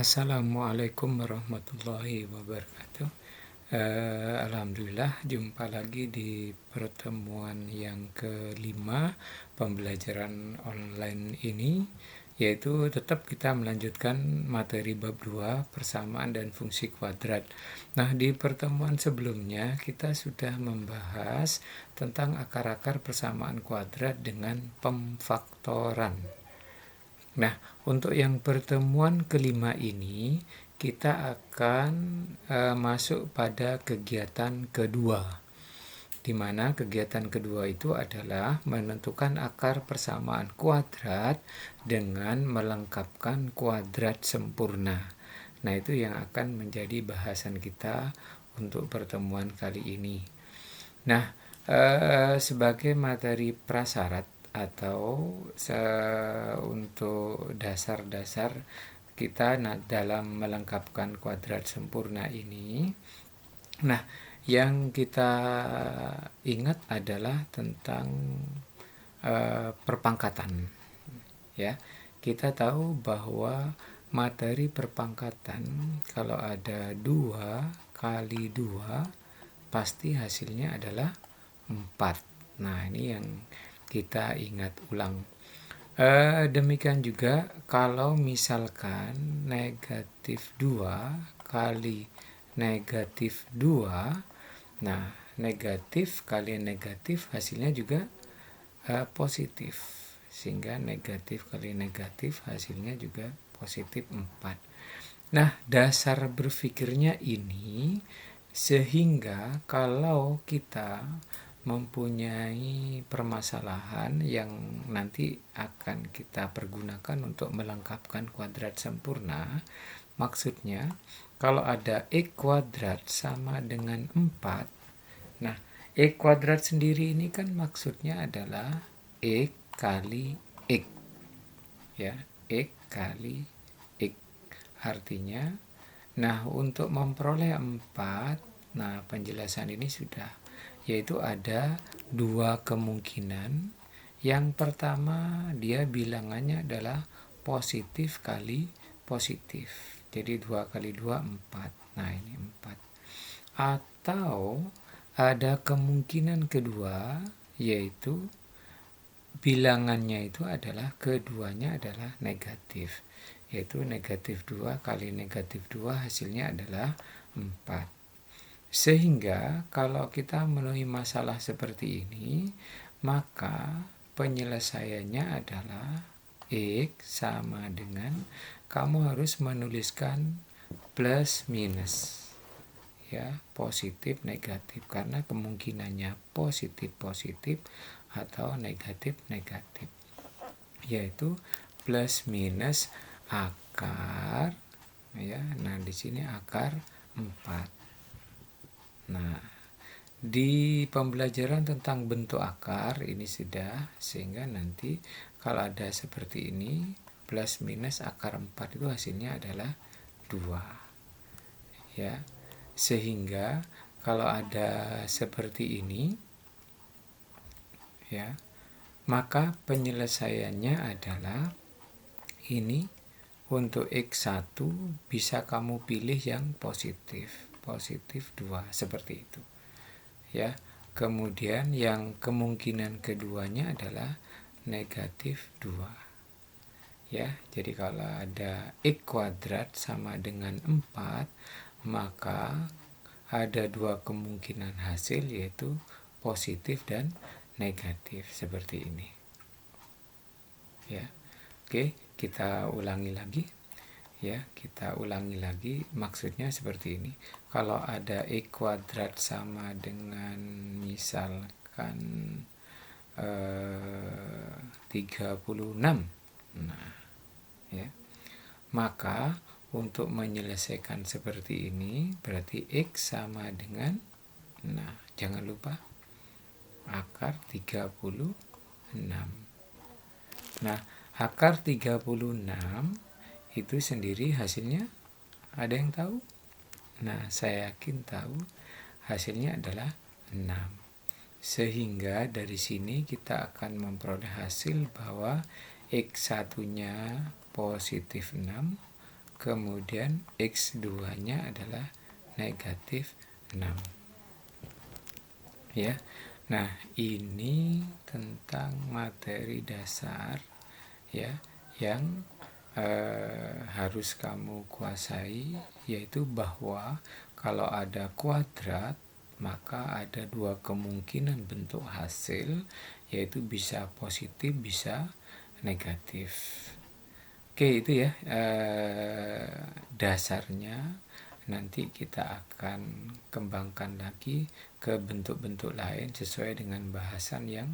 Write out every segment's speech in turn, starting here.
Assalamualaikum warahmatullahi wabarakatuh. Alhamdulillah jumpa lagi di pertemuan yang kelima pembelajaran online ini, yaitu tetap kita melanjutkan materi bab 2 persamaan dan fungsi kuadrat. Nah, di pertemuan sebelumnya kita sudah membahas tentang akar-akar persamaan kuadrat dengan pemfaktoran. Nah, untuk yang pertemuan kelima ini kita akan masuk pada kegiatan kedua, di mana kegiatan kedua itu adalah menentukan akar persamaan kuadrat dengan melengkapkan kuadrat sempurna. Nah, itu yang akan menjadi bahasan kita untuk pertemuan kali ini. Nah, sebagai materi prasyarat atau untuk dasar-dasar kita dalam melengkapkan kuadrat sempurna ini. Nah, yang kita ingat adalah tentang perpangkatan. Ya, kita tahu bahwa materi perpangkatan kalau ada 2 kali 2 pasti hasilnya adalah 4. Nah, ini yang kita ingat ulang. Demikian juga kalau misalkan negatif 2 kali negatif 2, nah negatif kali negatif hasilnya juga positif, sehingga negatif kali negatif hasilnya juga positif 4. Nah, dasar berpikirnya ini sehingga kalau kita mempunyai permasalahan yang nanti akan kita pergunakan untuk melengkapkan kuadrat sempurna, maksudnya kalau ada X kuadrat sama dengan 4, nah X kuadrat sendiri ini kan maksudnya adalah X kali X, ya, X kali X. Artinya, nah untuk memperoleh 4, nah penjelasan ini sudah, yaitu ada 2 kemungkinan. Yang pertama, dia bilangannya adalah positif kali positif. Jadi 2 kali 2, 4. Nah, ini 4. Atau ada kemungkinan kedua, yaitu bilangannya itu adalah keduanya adalah negatif, yaitu negatif 2 kali negatif 2 hasilnya adalah 4. Sehingga kalau kita memenuhi masalah seperti ini, maka penyelesaiannya adalah X sama dengan kamu harus menuliskan plus minus, ya, positif negatif, karena kemungkinannya positif positif atau negatif negatif, yaitu plus minus akar, ya. Nah, di sini akar 4. Nah, di pembelajaran tentang bentuk akar ini sudah, sehingga nanti kalau ada seperti ini plus minus akar 4 itu hasilnya adalah 2, ya. Sehingga kalau ada seperti ini, ya, maka penyelesaiannya adalah ini. Untuk X1 bisa kamu pilih yang positif 2, seperti itu, ya. Kemudian yang kemungkinan keduanya adalah negatif 2, ya. Jadi kalau ada X kuadrat sama dengan 4, maka ada 2 kemungkinan hasil, yaitu positif dan negatif, seperti ini, ya. Oke, kita ulangi lagi, ya. Kita ulangi lagi, maksudnya seperti ini. Kalau ada X kuadrat sama dengan misalkan 36, nah, ya, maka untuk menyelesaikan seperti ini berarti X sama dengan, nah jangan lupa akar 36. Nah, akar 36 itu sendiri hasilnya ada yang tahu? Nah, saya yakin tahu, hasilnya adalah 6. Sehingga dari sini kita akan memperoleh hasil bahwa X1-nya positif 6, kemudian X2-nya adalah negatif 6. Ya. Nah, ini tentang materi dasar ya yang harus kamu kuasai, yaitu bahwa kalau ada kuadrat maka ada dua kemungkinan bentuk hasil, yaitu bisa positif bisa negatif. Oke, itu ya dasarnya. Nanti kita akan kembangkan lagi ke bentuk-bentuk lain sesuai dengan bahasan yang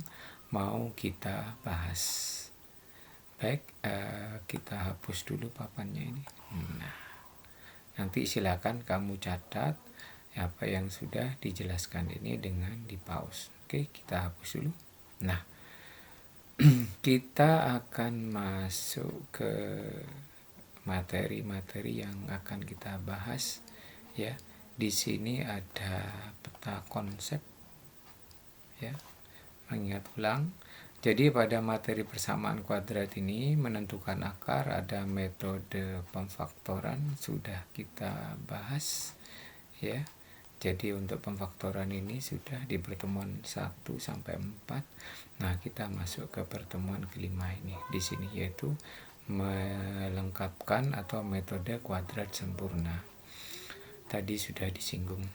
mau kita bahas. Baik, kita hapus dulu papannya ini. Nah, nanti silakan kamu catat apa yang sudah dijelaskan ini dengan di pause. Oke, kita hapus dulu. Nah, kita akan masuk ke materi-materi yang akan kita bahas ya. Di sini ada peta konsep ya. Mengingat ulang. Jadi pada materi persamaan kuadrat ini menentukan akar ada metode pemfaktoran sudah kita bahas ya. Jadi untuk pemfaktoran ini sudah di pertemuan 1 sampai 4. Nah, kita masuk ke pertemuan kelima ini di sini, yaitu melengkapkan atau metode kuadrat sempurna. Tadi sudah disinggung.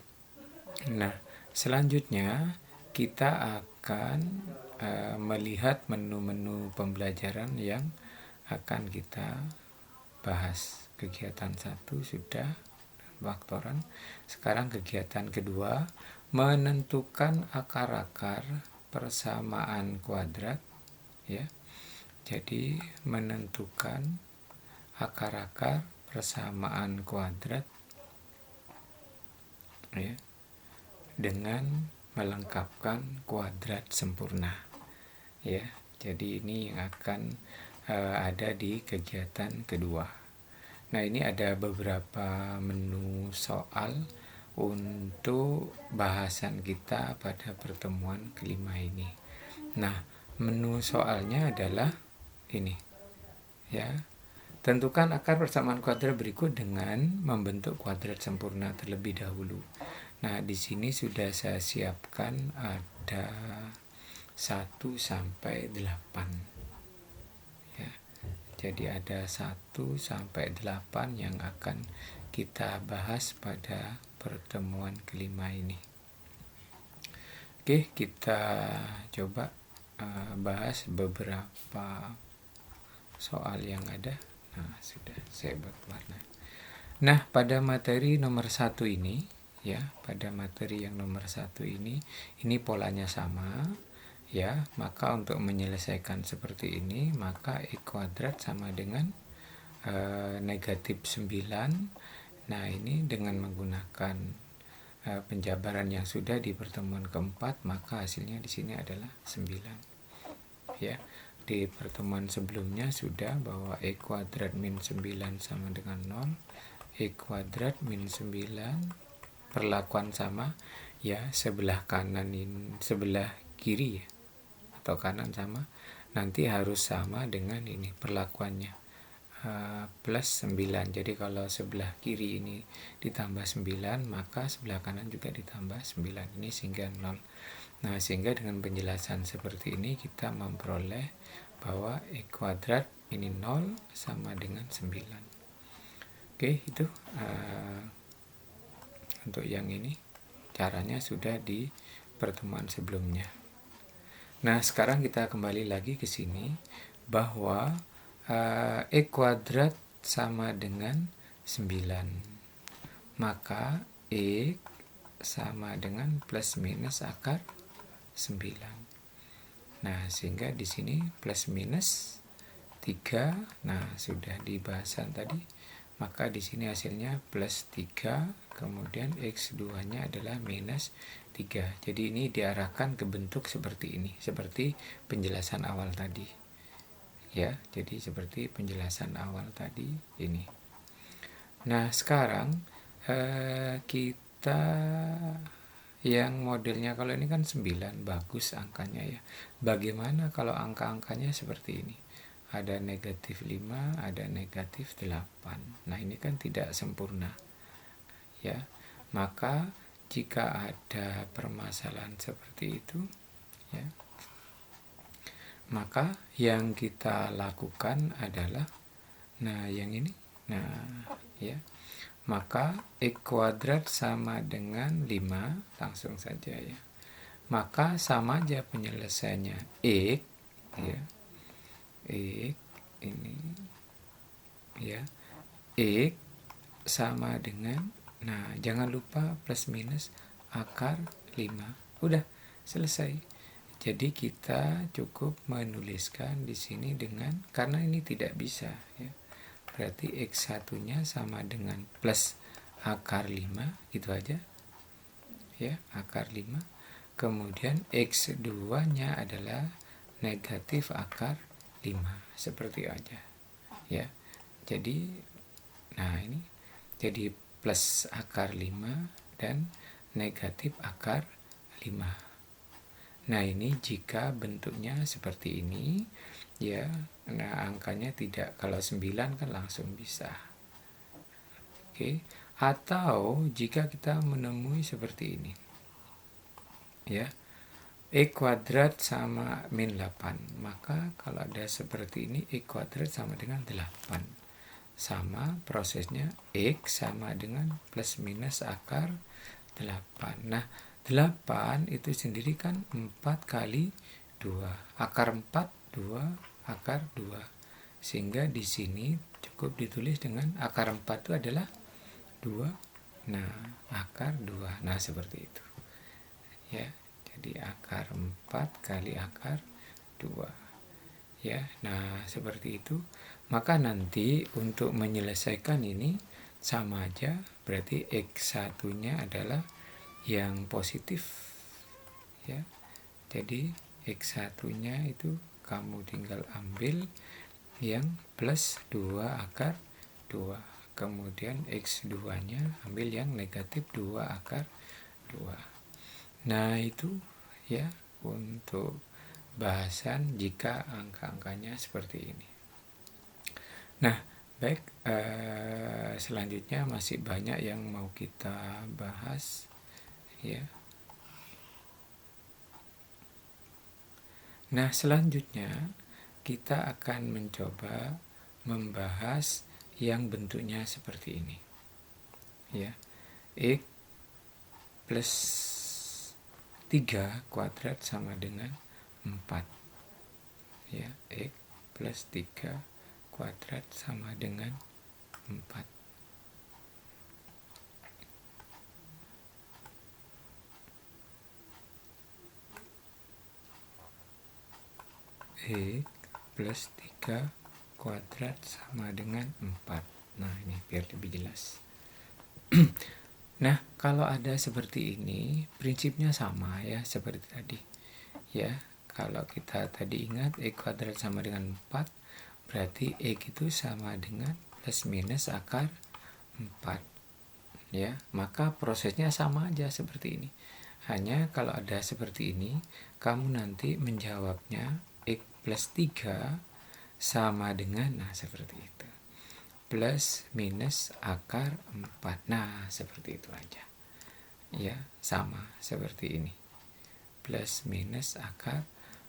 Nah, selanjutnya kita akan melihat menu-menu pembelajaran yang akan kita bahas. Kegiatan 1 sudah faktoran. Sekarang kegiatan kedua, menentukan akar-akar persamaan kuadrat ya. Jadi menentukan akar-akar persamaan kuadrat ya, dengan melengkapkan kuadrat sempurna ya. Jadi ini yang akan ada di kegiatan kedua. Nah, ini ada beberapa menu soal untuk bahasan kita pada pertemuan kelima ini. Nah, menu soalnya adalah ini ya. Tentukan akar persamaan kuadrat berikut dengan membentuk kuadrat sempurna terlebih dahulu. Nah, di sini sudah saya siapkan ada 1 sampai 8. Jadi ada 1 sampai 8 yang akan kita bahas pada pertemuan kelima ini. Oke, kita coba bahas beberapa soal yang ada. Nah, sudah saya buat warna. Nah, pada materi nomor 1 ini ya, pada materi yang nomor 1 ini polanya sama. Ya, maka untuk menyelesaikan seperti ini, maka E kuadrat sama dengan negatif 9. Nah, ini dengan menggunakan penjabaran yang sudah di pertemuan keempat, maka hasilnya di sini adalah 9. Ya, di pertemuan sebelumnya sudah bahwa E kuadrat min 9 sama dengan 0. E kuadrat min 9 perlakuan sama ya, sebelah kanan ini, sebelah kiri ya, atau kanan sama, nanti harus sama dengan ini perlakuannya plus 9. Jadi kalau sebelah kiri ini ditambah 9, maka sebelah kanan juga ditambah 9, ini sehingga 0. Nah, sehingga dengan penjelasan seperti ini kita memperoleh bahwa E kuadrat ini 0 sama dengan 9. Oke, itu untuk yang ini caranya sudah di pertemuan sebelumnya. Nah, sekarang kita kembali lagi ke sini bahwa E kuadrat sama dengan 9. Maka E sama dengan plus minus akar 9. Nah, sehingga di sini plus minus 3. Nah, sudah di bahasan tadi. Maka di sini hasilnya plus 3, kemudian X2-nya adalah minus 3. Jadi ini diarahkan ke bentuk seperti ini, seperti penjelasan awal tadi. Ya, jadi seperti penjelasan awal tadi ini. Nah, sekarang kita yang modelnya kalau ini kan 9, bagus angkanya ya. Bagaimana kalau angka-angkanya seperti ini? ada negatif 5, ada negatif 8. Nah, ini kan tidak sempurna. Ya, maka jika ada permasalahan seperti itu, ya, maka yang kita lakukan adalah, nah yang ini, nah ya, maka X kuadrat sama dengan 5, langsung saja ya. Maka sama aja penyelesaiannya, X ya, X ini ya, X sama dengan, nah jangan lupa plus minus akar 5. Udah selesai. Jadi kita cukup menuliskan di sini dengan, karena ini tidak bisa ya. Berarti X1-nya sama dengan plus akar 5, gitu aja. Ya, akar 5. Kemudian X2-nya adalah negatif akar 5, seperti aja. Ya. Jadi nah ini jadi plus akar 5 dan negatif akar 5. Nah, ini jika bentuknya seperti ini, ya, nah angkanya tidak, kalau 9 kan langsung bisa. Oke, atau jika kita menemui seperti ini, ya, X kuadrat sama min 8, maka kalau ada seperti ini, X kuadrat sama dengan 8. Sama prosesnya, X sama dengan plus minus akar 8. Nah, 8 itu sendiri kan 4 kali 2. Akar 4, 2, akar 2. Sehingga di sini cukup ditulis dengan akar 4 itu adalah 2. Nah, akar 2. Nah, seperti itu. Ya, jadi akar 4 kali akar 2. Ya, nah seperti itu. Maka nanti untuk menyelesaikan ini sama aja, berarti X1-nya adalah yang positif ya. Jadi X1-nya itu kamu tinggal ambil yang plus 2 akar 2. Kemudian X2-nya ambil yang negatif 2 akar 2. Nah, itu ya untuk bahasan jika angka-angkanya seperti ini. Nah, baik, selanjutnya masih banyak yang mau kita bahas ya. Nah, selanjutnya kita akan mencoba membahas yang bentuknya seperti ini. Ya. X plus 3 kuadrat sama dengan 4. Ya, X plus 3 kuadrat sama dengan 4. X plus 3 kuadrat sama dengan 4. Nah, ini biar lebih jelas. Nah, kalau ada seperti ini, prinsipnya sama ya, seperti tadi. Ya, kalau kita tadi ingat X kuadrat sama dengan 4, berarti X itu sama dengan plus minus akar 4. Ya, maka prosesnya sama aja seperti ini. Hanya kalau ada seperti ini, kamu nanti menjawabnya X plus 3 sama dengan, nah seperti itu, plus minus akar 4. Nah, seperti itu aja. Ya, sama seperti ini. Plus minus akar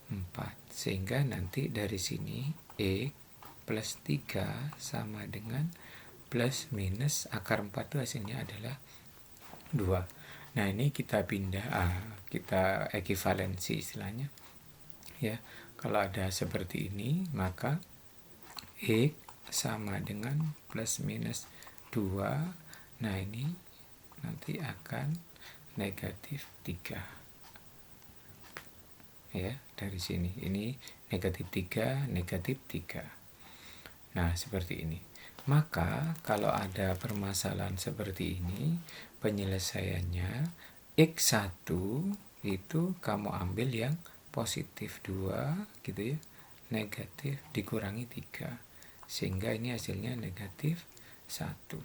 4. Sehingga nanti dari sini X plus 3 sama dengan plus minus akar 4 itu hasilnya adalah 2. Nah, ini kita pindah, kita ekivalensi istilahnya. Ya, kalau ada seperti ini, maka X sama dengan plus minus 2. Nah, ini nanti akan negatif 3. Ya, dari sini. Ini negatif 3, negatif 3. Nah, seperti ini. Maka, kalau ada permasalahan seperti ini, penyelesaiannya X1 itu kamu ambil yang positif 2, gitu ya. Negatif dikurangi 3. Sehingga ini hasilnya negatif 1.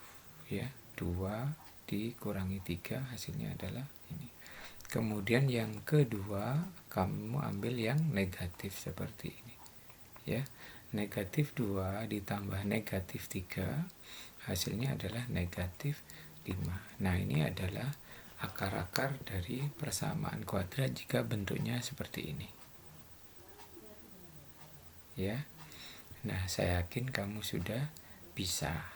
Ya, 2 dikurangi 3 hasilnya adalah ini. Kemudian yang kedua, kamu ambil yang negatif seperti ini. Ya. negatif 2 ditambah negatif 3, hasilnya adalah negatif 5. Nah, ini adalah akar-akar dari persamaan kuadrat jika bentuknya seperti ini. Ya. Nah, saya yakin kamu sudah bisa.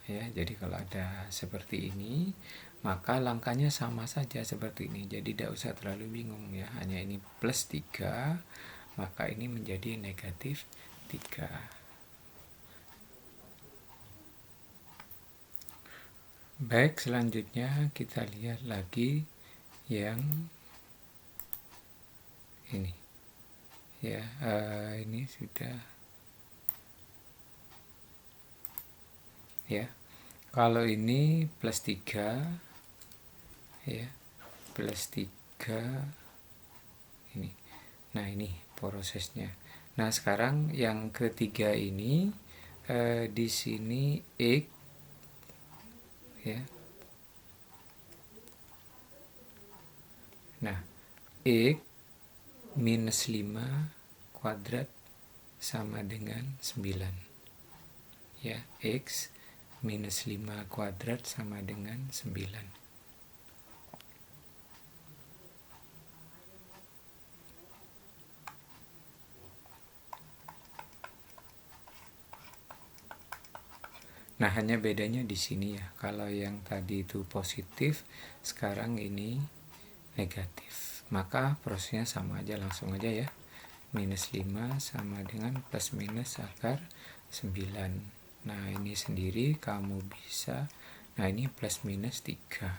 Ya, jadi kalau ada seperti ini, maka langkahnya sama saja seperti ini. Jadi tidak usah terlalu bingung ya. Hanya ini plus 3, maka ini menjadi negatif 3. Baik, selanjutnya kita lihat lagi yang ini. Ya, ini sudah. Ya, kalau ini plus 3, ya, plus 3 ini. Nah, ini prosesnya. Nah, sekarang yang ketiga ini di sini X, ya. Nah, X minus 5 kuadrat sama dengan 9. Ya, X minus 5 kuadrat sama dengan 9. Nah, hanya bedanya di sini ya. Kalau yang tadi itu positif, sekarang ini negatif. Maka prosesnya sama aja, langsung aja ya. Minus 5 sama dengan plus minus akar 9. Nah, ini sendiri kamu bisa. Nah, ini plus minus 3.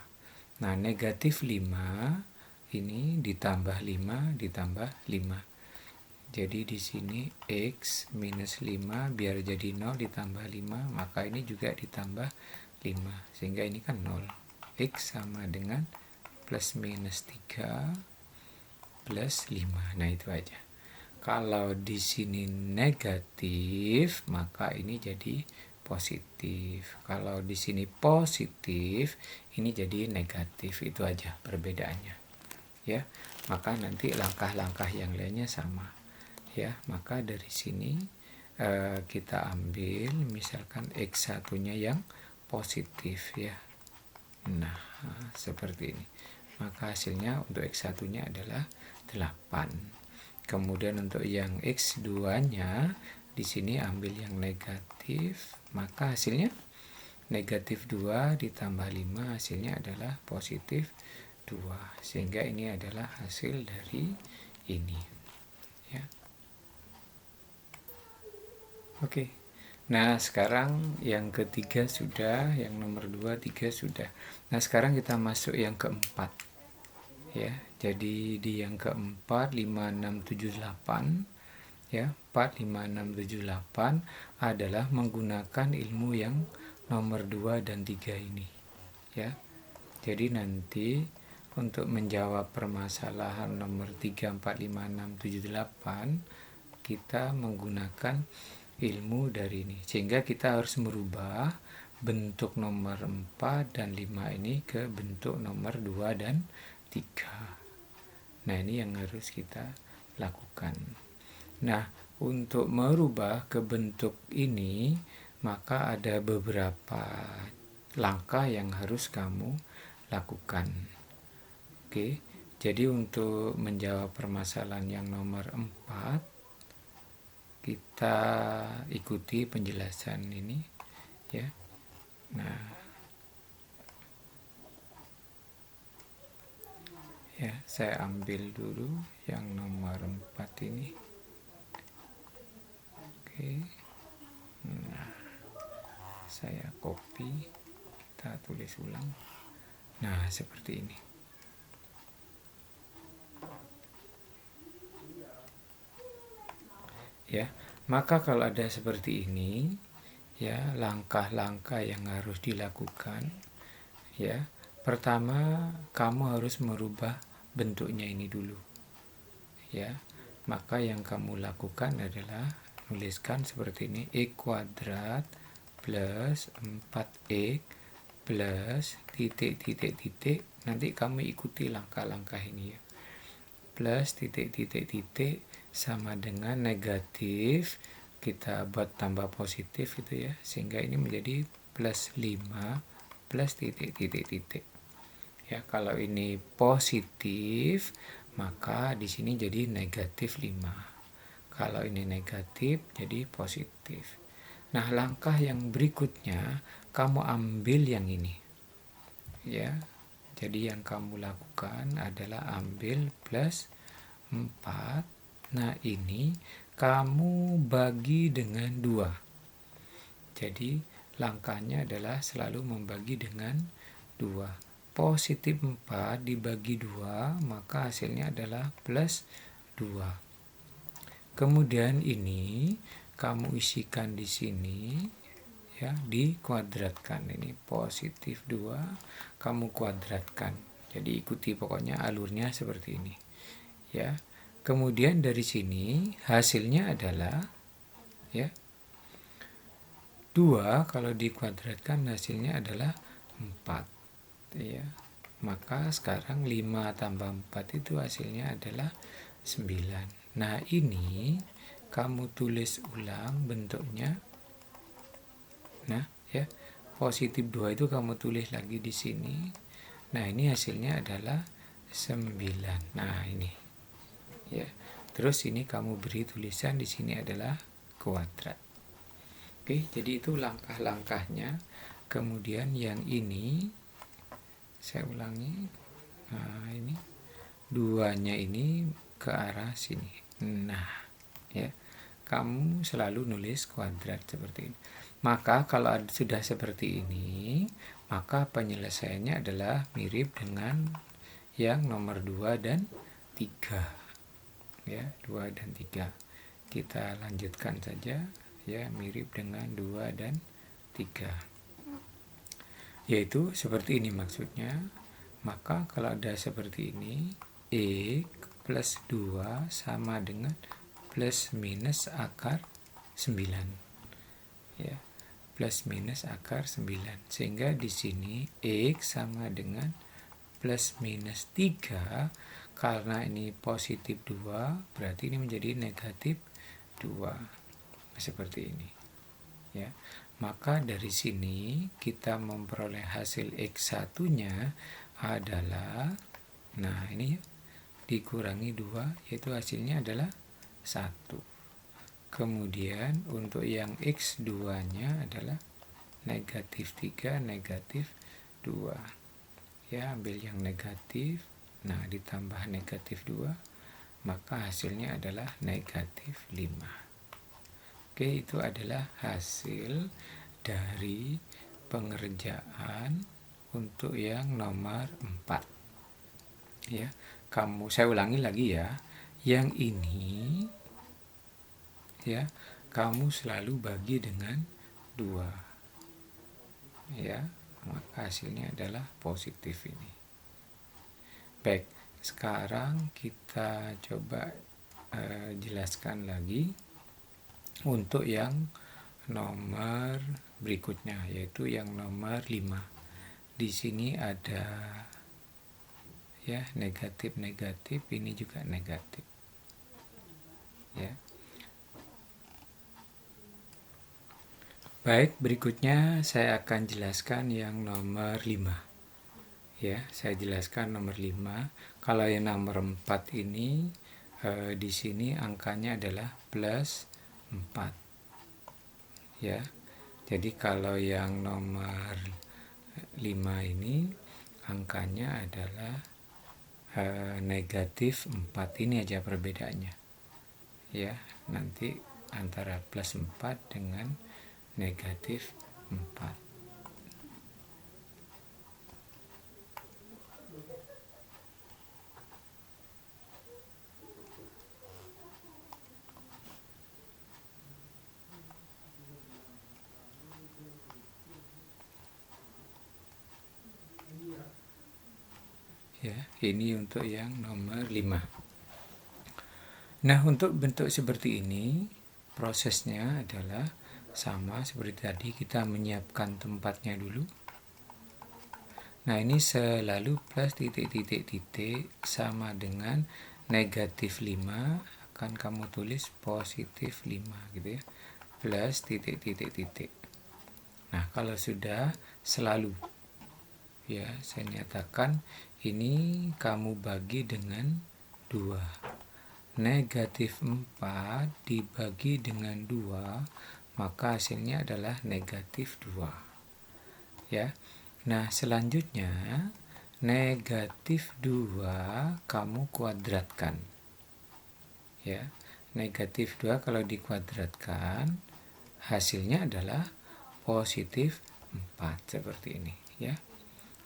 Nah, negatif 5 ini ditambah 5 ditambah 5. Jadi di sini X minus 5 biar jadi 0 ditambah 5, maka ini juga ditambah 5. Sehingga ini kan 0. X sama dengan plus minus 3 plus 5. Nah, itu aja. Kalau di sini negatif, maka ini jadi positif. Kalau di sini positif, ini jadi negatif. Itu aja perbedaannya. Ya, maka nanti langkah-langkah yang lainnya sama. Ya, maka dari sini kita ambil misalkan X1-nya yang positif ya. Nah, seperti ini. Maka hasilnya untuk X1-nya adalah 8. Kemudian untuk yang X2-nya di sini ambil yang negatif, maka hasilnya negatif 2 ditambah 5 hasilnya adalah positif 2. Sehingga ini adalah hasil dari ini. Ya. Oke. Nah, sekarang yang ketiga sudah, yang nomor 2, 3 sudah. Nah, sekarang kita masuk yang keempat. Ya, jadi di yang keempat 5, 6, 7, 8 ya, 4, 5, 6, 7, 8 adalah menggunakan ilmu yang nomor 2 dan 3 ini. Ya. Jadi nanti untuk menjawab permasalahan nomor 3, 4, 5, 6, 7, 8 kita menggunakan ilmu dari ini, sehingga kita harus merubah bentuk nomor 4 dan 5 ini ke bentuk nomor 2 dan 3. Nah, ini yang harus kita lakukan. Nah, untuk merubah ke bentuk ini, maka ada beberapa langkah yang harus kamu lakukan. Oke, jadi untuk menjawab permasalahan yang nomor 4, kita ikuti penjelasan ini ya. Nah, ya, saya ambil dulu yang nomor 4 ini. Oke. Nah, saya copy, kita tulis ulang. Nah, seperti ini. Ya, maka kalau ada seperti ini, ya, langkah-langkah yang harus dilakukan, ya. Pertama, kamu harus merubah bentuknya ini dulu. Ya. Maka yang kamu lakukan adalah tuliskan seperti ini, X kuadrat plus 4X plus titik. Nanti kamu ikuti langkah-langkah ini ya. Plus titik sama dengan negatif kita buat tambah positif gitu ya, sehingga ini menjadi plus 5 plus titik. Ya, kalau ini positif, maka di sini jadi negatif 5. Kalau ini negatif, jadi positif. Nah, langkah yang berikutnya, kamu ambil yang ini. Ya, jadi yang kamu lakukan adalah ambil plus 4. Nah, ini kamu bagi dengan 2. Jadi, langkahnya adalah selalu membagi dengan 2. Positif 4 dibagi 2, maka hasilnya adalah plus 2. Kemudian ini kamu isikan di sini ya, dikuadratkan. Ini positif 2 kamu kuadratkan. Jadi ikuti pokoknya alurnya seperti ini. Ya. Kemudian dari sini hasilnya adalah ya 2 kalau dikuadratkan hasilnya adalah 4. Ya, maka sekarang 5 tambah 4 itu hasilnya adalah 9. Nah, ini kamu tulis ulang bentuknya. Nah, ya, positif 2 itu kamu tulis lagi di sini. Nah, ini hasilnya adalah 9. Nah, ini. Ya. Terus ini kamu beri tulisan di sini adalah kuadrat. Oke, jadi itu langkah-langkahnya. Kemudian yang ini saya ulangi, nah ini 2-nya ini ke arah sini. Nah, ya, kamu selalu nulis kuadrat seperti ini. Maka kalau sudah seperti ini, maka penyelesaiannya adalah mirip dengan yang nomor 2 dan 3. Ya, 2 dan 3. Kita lanjutkan saja, ya, mirip dengan 2 dan 3. Yaitu seperti ini maksudnya. Maka kalau ada seperti ini, X plus 2 sama dengan plus minus akar 9. Ya, plus minus akar 9. Sehingga di sini X sama dengan plus minus 3. Karena ini positif 2, berarti ini menjadi negatif 2. Seperti ini. Ya. Maka dari sini kita memperoleh hasil X1-nya adalah, nah ini dikurangi 2, yaitu hasilnya adalah 1. Kemudian untuk yang X2-nya adalah negatif 3, negatif 2. Ya, ambil yang negatif, nah ditambah negatif 2, maka hasilnya adalah negatif 5. Oke, itu adalah hasil dari pengerjaan untuk yang nomor 4. Ya, saya ulangi lagi ya. Yang ini ya, kamu selalu bagi dengan 2. Ya, maka hasilnya adalah positif ini. Baik, sekarang kita coba jelaskan lagi untuk yang nomor berikutnya, yaitu yang nomor 5. Di sini ada ya negatif, ini juga negatif. Ya. Baik, berikutnya saya akan jelaskan yang nomor 5. Ya, saya jelaskan nomor 5. Kalau yang nomor 4 ini di sini angkanya adalah plus 4. Ya. Jadi kalau yang nomor 5 ini angkanya adalah negatif 4. Ini aja perbedaannya. Ya, nanti antara plus 4 dengan negatif 4. Ya, ini untuk yang nomor 5. Nah, untuk bentuk seperti ini, prosesnya adalah sama seperti tadi, kita menyiapkan tempatnya dulu. Nah, ini selalu plus titik sama dengan negatif 5, akan kamu tulis positif 5 gitu ya. plus titik-titik-titik. Nah, kalau sudah selalu ya saya nyatakan ini kamu bagi dengan 2. Negatif 4 dibagi dengan 2, maka hasilnya adalah negatif 2. Ya. Nah, selanjutnya negatif 2 kamu kuadratkan. Ya. Negatif 2 kalau dikuadratkan hasilnya adalah positif 4 seperti ini ya.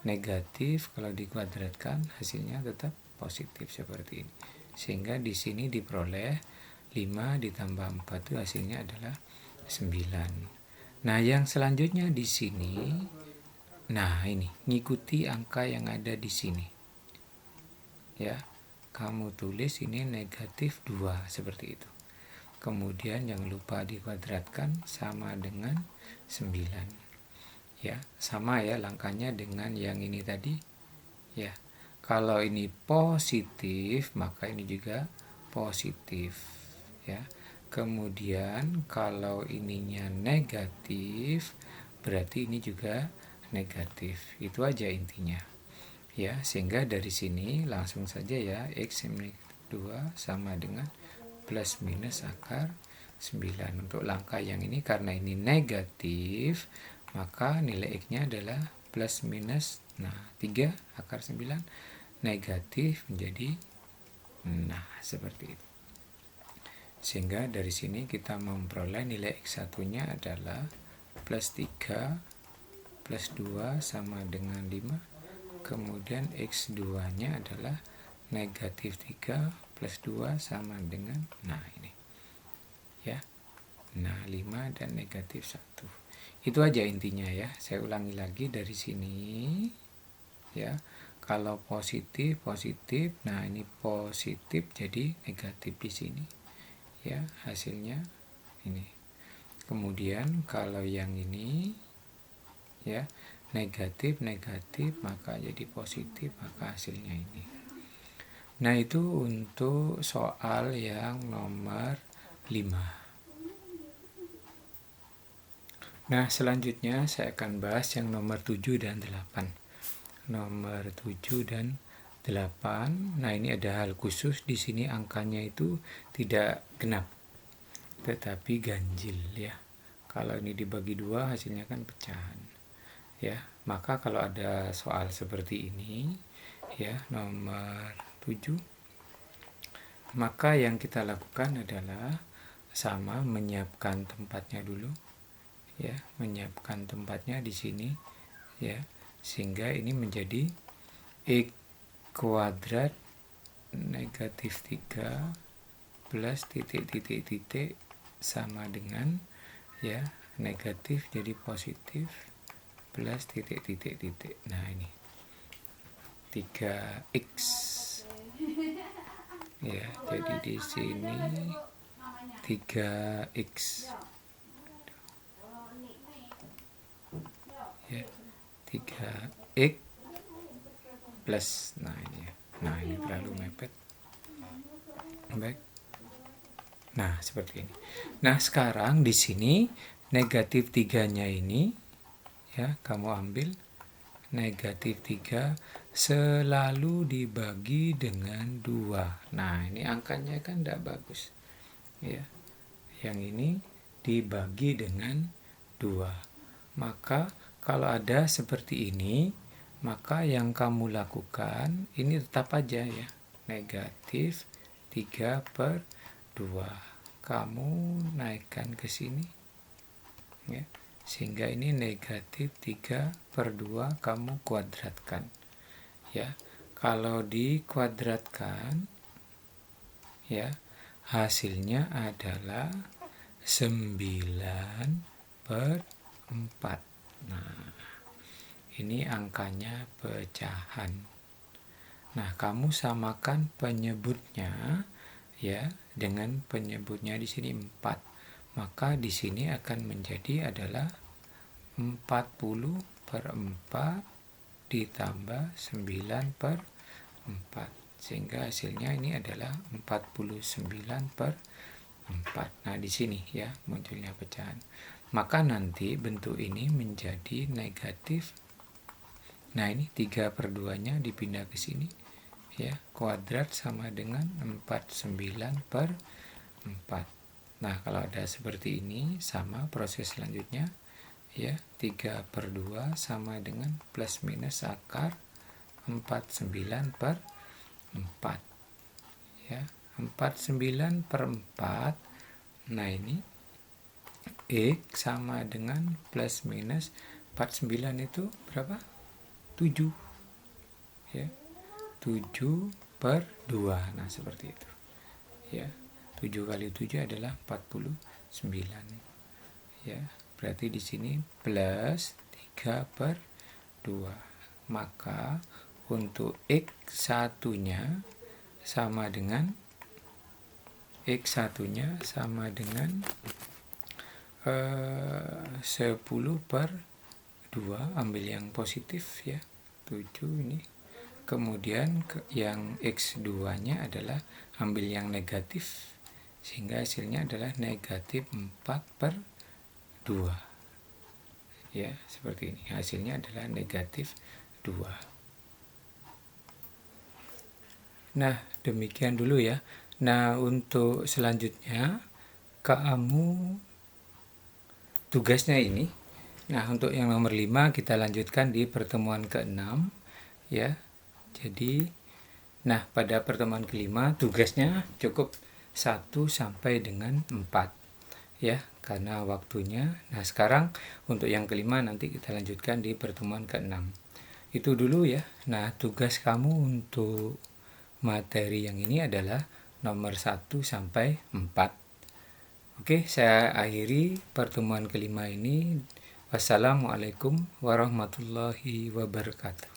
Negatif kalau dikuadratkan hasilnya tetap positif seperti ini. Sehingga di sini diperoleh 5 ditambah 4 itu hasilnya adalah 9. Nah, yang selanjutnya di sini, nah ini ngikuti angka yang ada di sini. Ya, kamu tulis ini negatif 2 seperti itu. Kemudian jangan lupa dikuadratkan sama dengan 9. Ya, sama ya langkahnya dengan yang ini tadi. Ya. Kalau ini positif, maka ini juga positif, ya. Kemudian kalau ininya negatif, berarti ini juga negatif. Itu aja intinya. Ya, sehingga dari sini langsung saja ya X min 2 sama dengan plus minus akar 9. Untuk langkah yang ini karena ini negatif, maka nilai X-nya adalah plus minus 3 akar 9 negatif menjadi seperti itu. Sehingga dari sini kita memperoleh nilai X1-nya adalah plus 3 plus 2 sama dengan 5. Kemudian X2-nya adalah negatif 3 plus 2 sama dengan, ini. Ya. 5 dan negatif 1. Itu aja intinya ya. Saya ulangi lagi dari sini. Ya. Kalau positif, nah ini positif jadi negatif di sini. Ya, hasilnya ini. Kemudian kalau yang ini ya, negatif, maka jadi positif, maka hasilnya ini. Nah, itu untuk soal yang nomor 5. Nah, selanjutnya saya akan bahas yang nomor 7 dan 8. Nomor 7 dan 8. Nah, ini ada hal khusus di sini angkanya itu tidak genap, tetapi ganjil ya. Kalau ini dibagi 2 hasilnya kan pecahan. Ya, maka kalau ada soal seperti ini ya, nomor 7, maka yang kita lakukan adalah sama menyiapkan tempatnya dulu. Ya, menyiapkan tempatnya di sini ya, sehingga ini menjadi X kuadrat negatif 3 plus titik-titik-titik sama dengan ya negatif jadi positif plus titik-titik-titik. Nah, ini 3x ya, jadi di sini 3x ya, 3x plus, ini terlalu mepet. Baik. Nah, seperti ini. Nah, sekarang di sini negatif 3-nya ini ya, kamu ambil negatif 3 selalu dibagi dengan 2. Nah, ini angkanya kan tidak bagus. Ya. Yang ini dibagi dengan 2. Maka kalau ada seperti ini, maka yang kamu lakukan ini tetap aja ya, negatif 3/2. Kamu naikkan ke sini ya, sehingga ini negatif 3/2 kamu kuadratkan ya. Kalau dikuadratkan ya, hasilnya adalah 9/4. Nah, ini angkanya pecahan. Nah, kamu samakan penyebutnya ya dengan penyebutnya di sini 4. Maka di sini akan menjadi adalah 40/4 ditambah 9/4. Sehingga hasilnya ini adalah 49/4. 4. Nah, di sini ya munculnya pecahan. Maka nanti bentuk ini menjadi negatif. Nah, ini 3/2-nya dipindah ke sini. Ya, kuadrat sama dengan 49/4. Nah, kalau ada seperti ini, sama proses selanjutnya. Ya, 3/2 sama dengan plus minus akar 49/4. Ya, 49/4. Nah, ini X sama dengan plus minus 49 itu berapa? 7. Ya, 7/2. Nah, seperti itu. Ya, 7 kali 7 adalah 49. Ya, berarti di sini plus 3/2. Maka untuk X satunya sama dengan 10/2, ambil yang positif ya, 7 ini. Kemudian yang X2-nya adalah ambil yang negatif, sehingga hasilnya adalah negatif 4/2. Ya, seperti ini. Hasilnya adalah negatif 2. Nah, demikian dulu ya. Nah, untuk selanjutnya kamu tugasnya ini. Nah, untuk yang nomor 5 kita lanjutkan di pertemuan ke-6 ya. Jadi, nah pada pertemuan kelima tugasnya cukup 1 sampai dengan 4 ya, karena waktunya. Nah, sekarang untuk yang kelima nanti kita lanjutkan di pertemuan ke-6. Itu dulu ya. Nah, tugas kamu untuk materi yang ini adalah nomor 1 sampai 4. Oke, saya akhiri pertemuan kelima ini. Wassalamualaikum warahmatullahi wabarakatuh.